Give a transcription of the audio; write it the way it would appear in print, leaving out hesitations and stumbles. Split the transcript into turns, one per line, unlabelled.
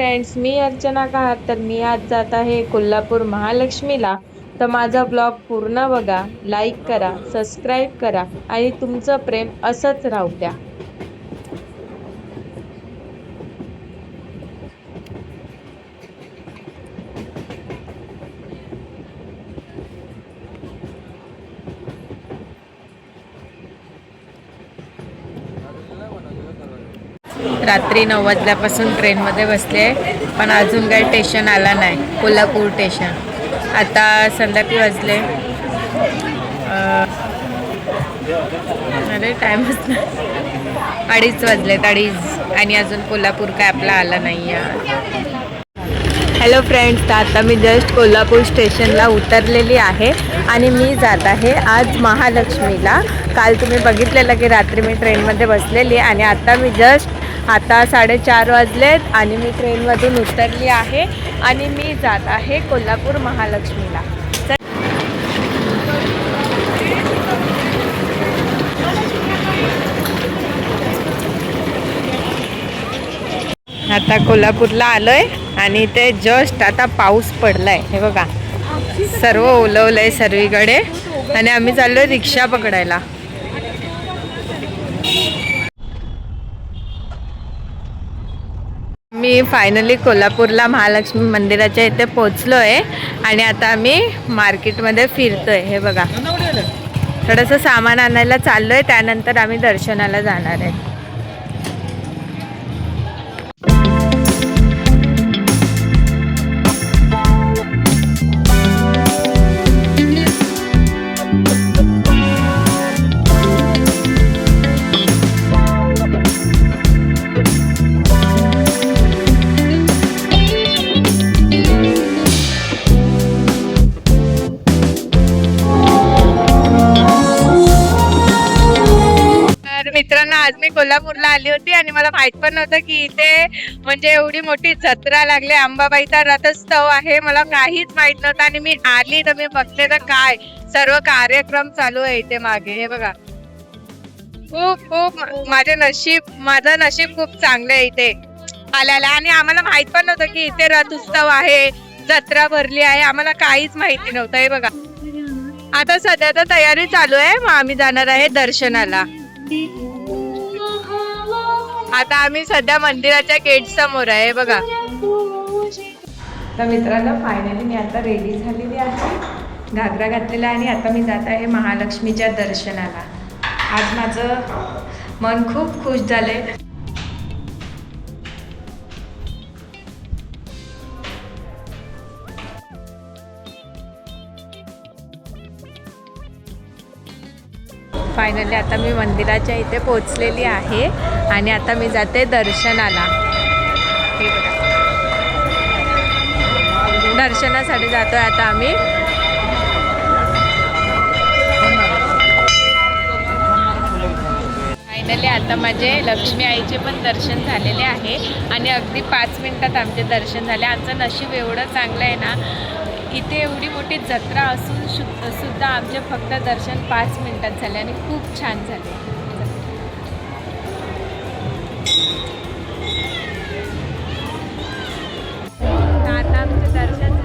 Friends, मी अर्चना कहात. तर मी आज जात आहे कोल्हापूर महालक्ष्मीला. तर माझा ब्लॉग पूर्ण बघा, लाईक करा, सबस्क्राईब करा आणि तुमचं प्रेम असंच राहू द्या. रात्री 9 वाजल्यापासून ट्रेनमध्ये बसले, पण अजून काही स्टेशन आला नाही. कोल्हापूर स्टेशन. आता संध्याकाळी वाजले, अरे टाईमच नाही, 2:30 वाजलेत, 2:30, आणि अजून कोल्हापूर काय आपला आला नाही आहे. हॅलो फ्रेंड्स, तर आता मी जस्ट कोल्हापूर स्टेशनला उतरलेली आहे आणि मी जात आहे आज महालक्ष्मीला. काल तुम्ही बघितलेलं की रात्री मी ट्रेनमध्ये बसलेली आणि आता मी जस्ट 4:30 वाजलेत आणि मी ट्रेनमधून उतरली आहे आणि मी जात आहे कोल्हापूर महालक्ष्मीला. आता कोल्हापूरला आलोय आणि ते जस्ट आता पाऊस पडलाय, हे बघा, सर्व ओलवलंय सर्वीकडे आणि आम्ही चाललोय रिक्षा पकडायला. मी फायनली कोल्हापूरला महालक्ष्मी मंदिराच्या इथे पोचलोय आणि आता आम्ही मार्केटमध्ये फिरतोय. हे बघा, थोडंसं सामान आणायला चाललोय, त्यानंतर आम्ही दर्शनाला जाणार आहे. मित्रांनो, आज मी कोल्हापूरला आली होती आणि मला माहित पण नव्हतं की इथे म्हणजे एवढी मोठी जत्रा लागली. अंबाबाईचा रथोत्सव आहे, मला काहीच माहित नव्हतं आणि मी आली तर मी बघते तर काय सर्व कार्यक्रम चालू आहे इथे मागे. हे बघा, खूप माझं नशीब खूप चांगलं आहे इथे आल्याला. आणि आम्हाला माहित पण नव्हतं की इथे रथोत्सव आहे, जत्रा भरली आहे, आम्हाला काहीच माहिती नव्हतं. हे बघा, आता सध्या तर तयारी चालू आहे, मग आम्ही जाणार आहे दर्शनाला. आता आम्ही सध्या मंदिराच्या गेट समोर आहे, बघा. तर मित्रांनो, फायनली मी आता रेडी झालेली आहे, घागरा घातलेला आणि आता मी जात आहे महालक्ष्मीच्या दर्शनाला. आज माझं मन खूप खुश झाले. फायनली आता मी मंदिराच्या इथे पोचलेली आहे आणि आता मी जाते दर्शनाला. हे बघा, दर्शनासाठी जातोय आता आम्ही. फायनली आता माझे लक्ष्मी आईचे पण दर्शन झालेले आहे आणि अगदी 5 मिनिटात आमचे दर्शन झाले. आमचं नशीब एवढं चांगलं आहे ना, इथे एवढी मोठी जत्रा असून सुद्धा आमचे फक्त दर्शन 5 मिनिटात झाले आणि खूप छान झाले. आता आमचे दर्शन